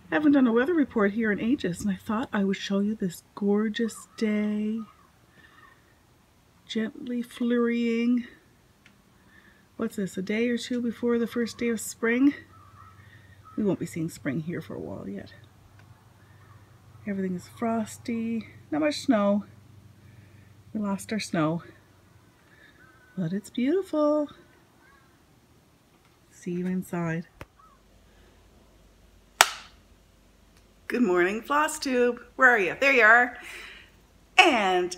I haven't done a weather report here in ages, and I thought I would show you this gorgeous day. Gently flurrying. What's this, a day or two before the first day of spring? We won't be seeing spring here for a while yet. Everything is frosty, not much snow. We lost our snow, but it's beautiful. See you inside. Good morning, Flossube. Where are you? There you are. And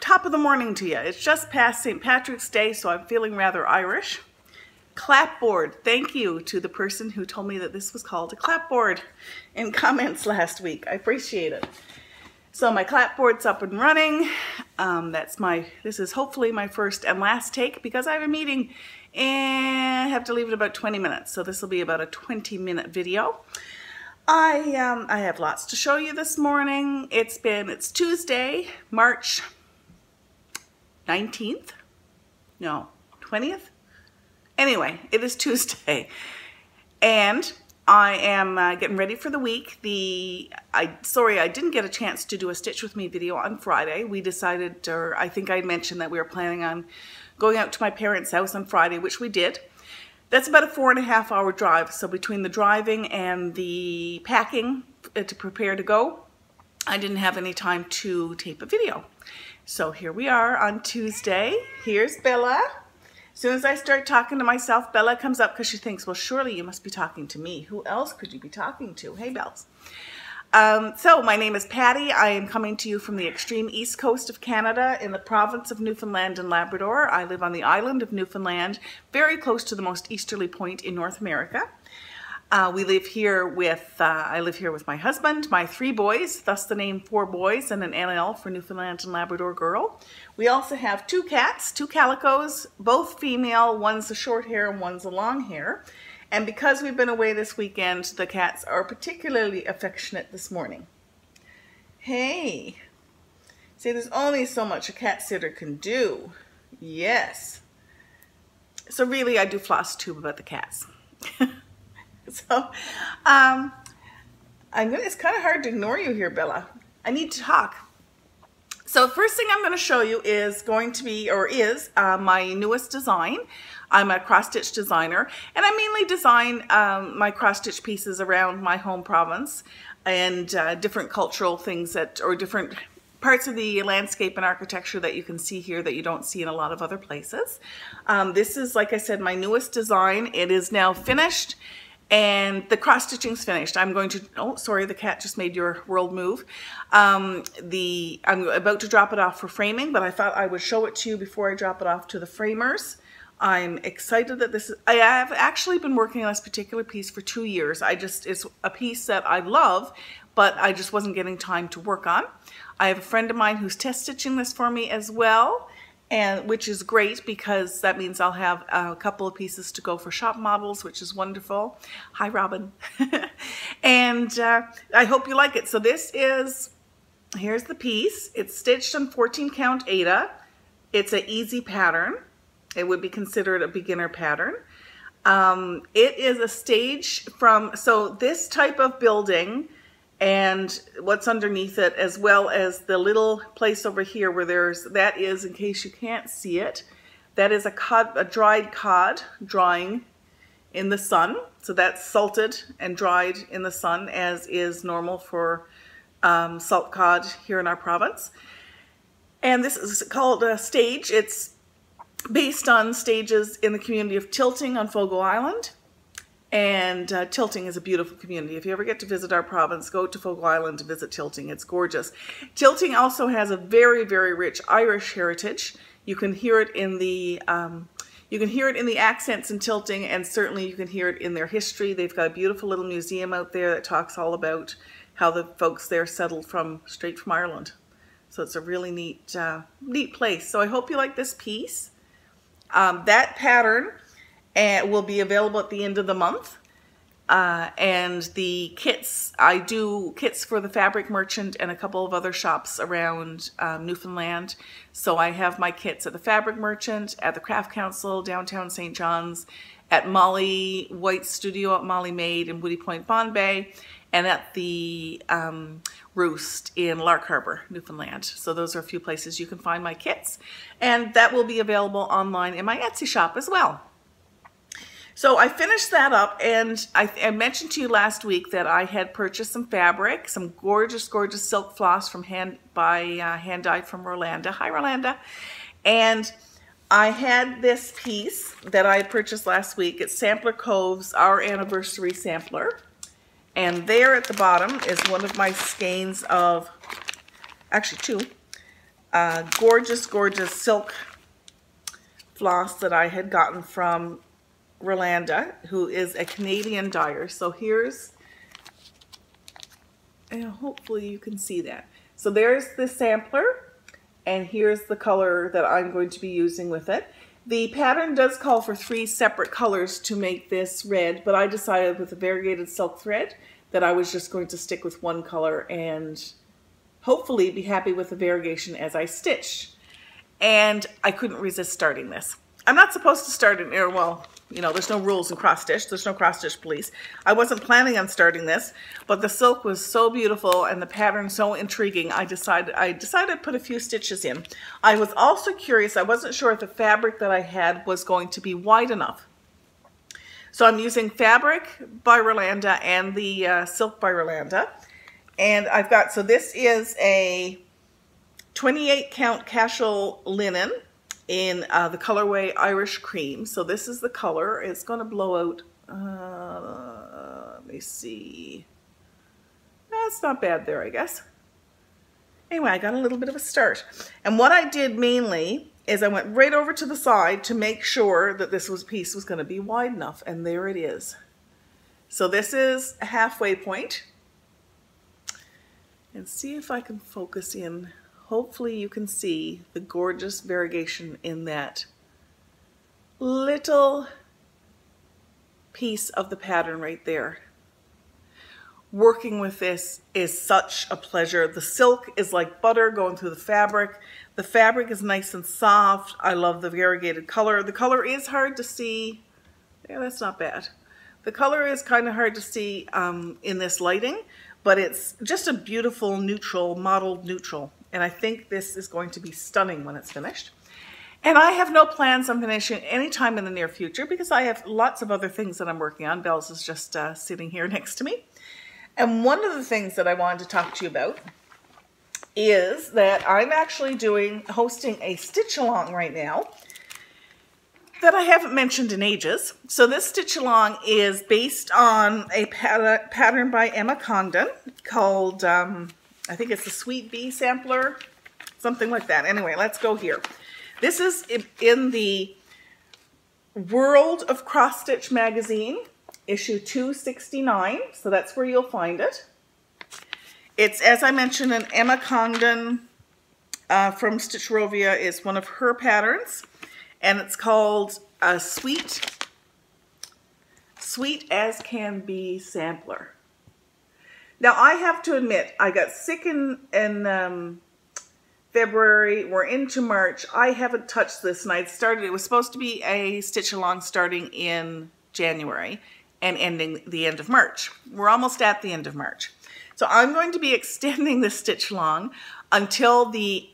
top of the morning to you. It's just past St. Patrick's Day, so I'm feeling rather Irish. Clapboard. Thank you to the person who told me that this was called a clapboard in comments last week. I appreciate it. So my clapboard's up and running. This is hopefully my first and last take because I have a meeting and I have to leave in about 20 minutes. So this will be about a 20-minute video. I have lots to show you this morning. It's Tuesday, March 19th? No, 20th? Anyway, it is Tuesday. And I am getting ready for the week. Sorry, I didn't get a chance to do a Stitch With Me video on Friday. We decided, or I think I mentioned that we were planning on going out to my parents' house on Friday, which we did. That's about a 4.5 hour drive. So between the driving and the packing to prepare to go, I didn't have any time to tape a video. So here we are on Tuesday. Here's Bella. As soon as I start talking to myself, Bella comes up because she thinks, well, surely you must be talking to me. Who else could you be talking to? Hey, Bells. So my name is Patty. I am coming to you from the extreme east coast of Canada in the province of Newfoundland and Labrador. I live on the island of Newfoundland, very close to the most easterly point in North America. I live here with my husband, my 3 boys, thus the name 4 boys and an NL for Newfoundland and Labrador Girl. We also have 2 cats, 2 calicos, both female. One's a short hair and one's a long hair. And because we've been away this weekend, the cats are particularly affectionate this morning. Hey, see, there's only so much a cat sitter can do. Yes. So really, I do floss tube about the cats. So, it's kind of hard to ignore you here, Bella. I need to talk. So first thing I'm going to show you is my newest design. I'm a cross-stitch designer, and I mainly design my cross-stitch pieces around my home province and different cultural things or different parts of the landscape and architecture that you can see here that you don't see in a lot of other places. This is, like I said, my newest design. It is now finished. And the cross-stitching's finished. I'm going to, oh, sorry, the cat just made your world move. I'm about to drop it off for framing, but I thought I would show it to you before I drop it off to the framers. I'm excited that I have actually been working on this particular piece for 2 years. It's a piece that I love, but I just wasn't getting time to work on. I have a friend of mine who's test stitching this for me as well. Which is great because that means I'll have a couple of pieces to go for shop models, which is wonderful. Hi, Robin. And I hope you like it. So here's the piece. It's stitched on 14 count Aida. It's an easy pattern. It would be considered a beginner pattern. It is a stage so this type of building and what's underneath it, as well as the little place over here where that is, in case you can't see it, that is a dried cod drying in the sun. So that's salted and dried in the sun, as is normal for salt cod here in our province. And this is called a stage. It's based on stages in the community of Tilting on Fogo Island. And Tilting is a beautiful community. If you ever get to visit our province, go to Fogo Island to visit Tilting. It's gorgeous. Tilting also has a very, very rich Irish heritage. You can hear it in the accents in Tilting, and certainly you can hear it in their history. They've got a beautiful little museum out there that talks all about how the folks there settled straight from Ireland. So it's a really neat place. So I hope you like this piece. That pattern will be available at the end of the month. And the kits, I do kits for the Fabric Merchant and a couple of other shops around Newfoundland. So I have my kits at the Fabric Merchant, at the Craft Council, downtown St. John's, at Molly White's studio at Molly Maid in Woody Point, Bombay, and at the Roost in Lark Harbor, Newfoundland. So those are a few places you can find my kits, and that will be available online in my Etsy shop as well. So I finished that up, and I mentioned to you last week that I had purchased some fabric, some gorgeous, gorgeous silk floss from Hand Dyed from Rolanda. Hi, Rolanda. And I had this piece that I purchased last week. It's Sampler Cove's Our Anniversary Sampler. And there at the bottom is one of my skeins of, actually two, gorgeous, gorgeous silk floss that I had gotten from Rolanda, who is a Canadian dyer. So here's, and hopefully you can see that. So there's the sampler, and here's the color that I'm going to be using with it. The pattern does call for 3 separate colors to make this red, but I decided with the variegated silk thread that I was just going to stick with one color and hopefully be happy with the variegation as I stitch. And I couldn't resist starting this. I'm not supposed to start in, well, you know, there's no rules in cross stitch. There's no cross stitch police. I wasn't planning on starting this, but the silk was so beautiful and the pattern so intriguing. I decided to put a few stitches in. I was also curious. I wasn't sure if the fabric that I had was going to be wide enough. So I'm using fabric by Rolanda and the silk by Rolanda. And I've got, so this is a 28 count casual linen in the colorway Irish Cream. So this is the color. It's going to blow out, let me see. That's not bad there, I guess. Anyway, I got a little bit of a start. And what I did mainly is I went right over to the side to make sure that this piece was going to be wide enough. And there it is. So this is a halfway point. And see if I can focus in. Hopefully you can see the gorgeous variegation in that little piece of the pattern right there. Working with this is such a pleasure. The silk is like butter going through the fabric. The fabric is nice and soft. I love the variegated color. The color is hard to see. Yeah, that's not bad. The color is kind of hard to see in this lighting, but it's just a beautiful neutral, mottled neutral. And I think this is going to be stunning when it's finished. And I have no plans on finishing anytime in the near future because I have lots of other things that I'm working on. Belle's is just sitting here next to me. And one of the things that I wanted to talk to you about is that I'm actually hosting a stitch along right now that I haven't mentioned in ages. So this stitch along is based on a pattern by Emma Condon called, I think it's the Sweet Bee Sampler, something like that. Anyway, let's go here. This is in the World of Cross Stitch magazine, issue 269. So that's where you'll find it. It's, as I mentioned, an Emma Condon from Stitcherovia is one of her patterns. And it's called a Sweet as Can Be Sampler. Now, I have to admit, I got sick in February. We're into March. I haven't touched this, and it was supposed to be a stitch along starting in January and ending the end of March. We're almost at the end of March. So I'm going to be extending this stitch along until the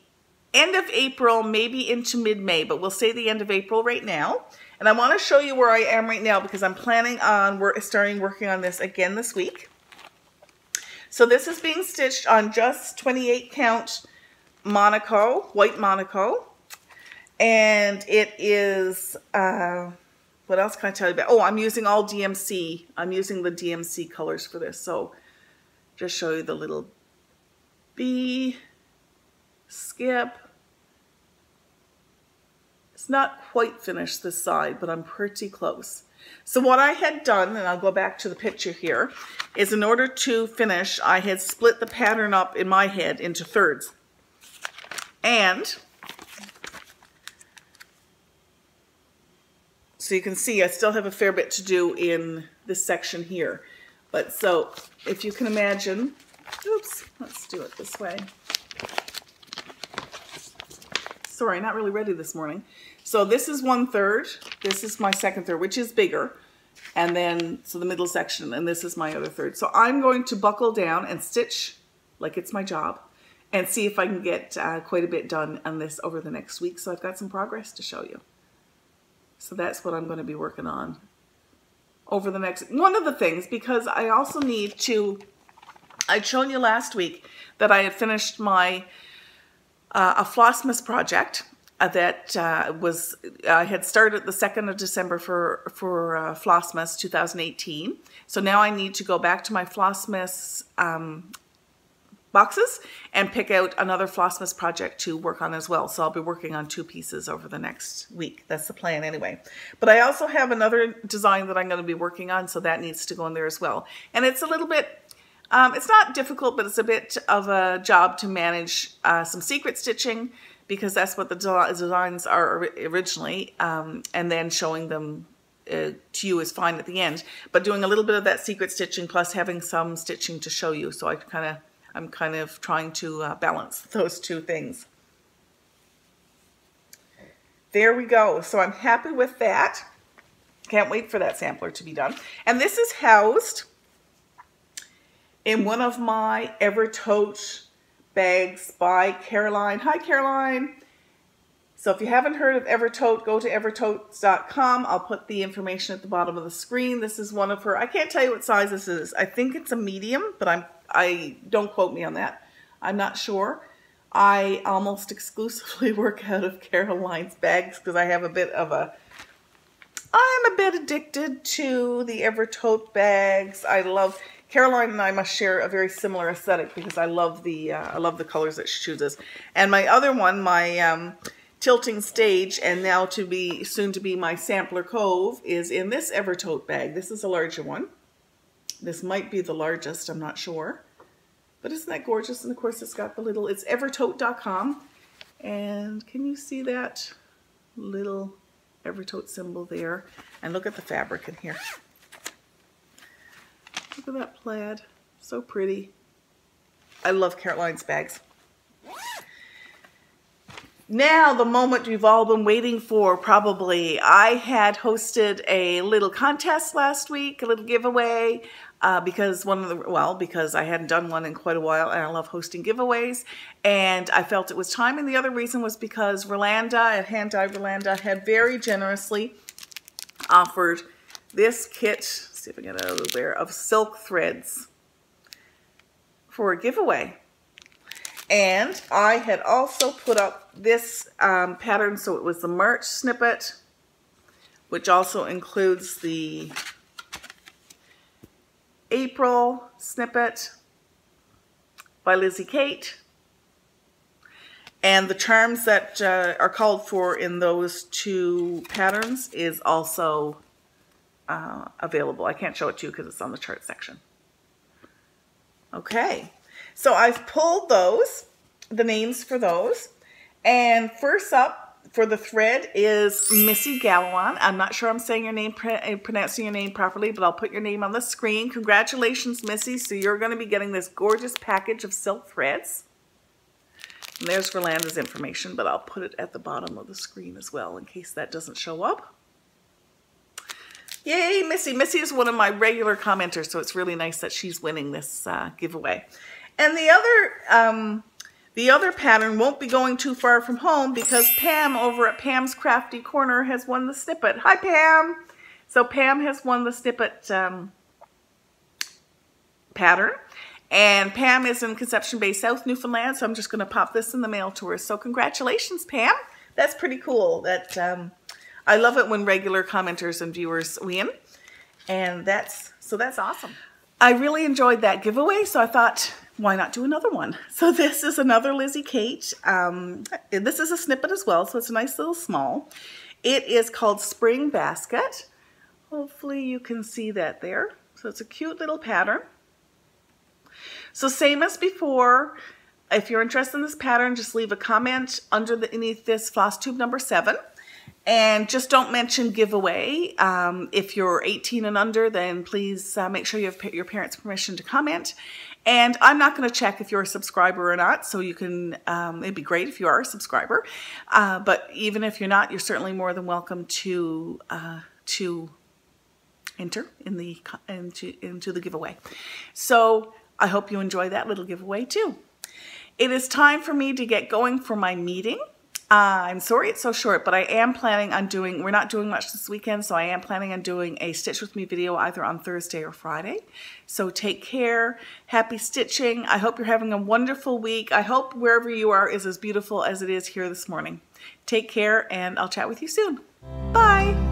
end of April, maybe into mid-May, but we'll say the end of April right now. And I want to show you where I am right now because I'm planning on starting working on this again this week. So this is being stitched on just 28 count Monaco, white Monaco. And it is, what else can I tell you about? Oh, I'm using all DMC. I'm using the DMC colors for this. So just show you the little bee, skip. It's not quite finished this side, but I'm pretty close. So what I had done, and I'll go back to the picture here, is in order to finish, I had split the pattern up in my head into thirds. And so you can see I still have a fair bit to do in this section here. But so if you can imagine, oops, let's do it this way. Sorry, not really ready this morning. So this is 1/3. This is my 2/3, which is bigger. And then, so the middle section, and this is my other third. So I'm going to buckle down and stitch like it's my job and see if I can get quite a bit done on this over the next week. So I've got some progress to show you. So that's what I'm going to be working on over the next, one of the things, because I also need to, I'd shown you last week that I had finished my a Flossmas project that I had started the 2nd of December for Flossmas 2018. So now I need to go back to my Flossmas boxes and pick out another Flossmas project to work on as well. So I'll be working on 2 pieces over the next week. That's the plan anyway. But I also have another design that I'm going to be working on, so that needs to go in there as well. And it's a little bit, it's not difficult, but it's a bit of a job to manage some secret stitching, because that's what the designs are originally, and then showing them to you is fine at the end. But doing a little bit of that secret stitching plus having some stitching to show you, so I'm kind of trying to balance those 2 things. There we go. So I'm happy with that. Can't wait for that sampler to be done. And this is housed in one of my Evertote bags by Caroline. Hi, Caroline. So if you haven't heard of Evertote, go to evertote.com. I'll put the information at the bottom of the screen. This is one of her, I can't tell you what size this is. I think it's a medium, but I don't quote me on that. I'm not sure. I almost exclusively work out of Caroline's bags because I have I'm a bit addicted to the Evertote bags. Caroline and I must share a very similar aesthetic because I love the colors that she chooses. And my other one, my Tilting Stage, and now soon to be my Sampler Cove, is in this Evertote bag. This is a larger one. This might be the largest, I'm not sure. But isn't that gorgeous? And of course it's got the little, it's evertote.com. And can you see that little Evertote symbol there? And look at the fabric in here. Look at that plaid, so pretty. I love Caroline's bags. Now, the moment you've all been waiting for, probably. I had hosted a little contest last week, a little giveaway, because I hadn't done one in quite a while, and I love hosting giveaways, and I felt it was time. And the other reason was because Rolanda at Hand Dye Rolanda had very generously offered this kit, see if I can get out of there, of silk threads for a giveaway. And I had also put up this pattern, so it was the March snippet, which also includes the April snippet by Lizzie Kate. And the charms that are called for in those 2 patterns is also available. I can't show it to you because it's on the chart section. Okay. So I've pulled the names for those. And first up for the thread is Missy Galawan. I'm not sure I'm saying your name, pronouncing your name properly, but I'll put your name on the screen. Congratulations, Missy. So you're going to be getting this gorgeous package of silk threads. And there's Rolanda's information, but I'll put it at the bottom of the screen as well in case that doesn't show up. Yay, Missy. Missy is one of my regular commenters, so it's really nice that she's winning this giveaway. And the other pattern won't be going too far from home because Pam over at Pam's Crafty Corner has won the snippet. Hi, Pam. So Pam has won the snippet pattern. And Pam is in Conception Bay, South Newfoundland, so I'm just going to pop this in the mail to her. So congratulations, Pam. That's pretty cool. That I love it when regular commenters and viewers win. And that's awesome. I really enjoyed that giveaway, so I thought, why not do another one? So this is another Lizzie Kate. This is a snippet as well, so it's a nice little small. It is called Spring Basket. Hopefully you can see that there. So it's a cute little pattern. So same as before, if you're interested in this pattern, just leave a comment underneath this floss tube number 7. And just don't mention giveaway. If you're 18 and under, then please make sure you have your parents' permission to comment. And I'm not going to check if you're a subscriber or not, so you can, it'd be great if you are a subscriber. But even if you're not, you're certainly more than welcome to enter in the into the giveaway. So I hope you enjoy that little giveaway too. It is time for me to get going for my meeting. I'm sorry it's so short, but I am planning on doing, we're not doing much this weekend, so I am planning on doing a Stitch With Me video either on Thursday or Friday. So take care, happy stitching. I hope you're having a wonderful week. I hope wherever you are is as beautiful as it is here this morning. Take care, and I'll chat with you soon. Bye.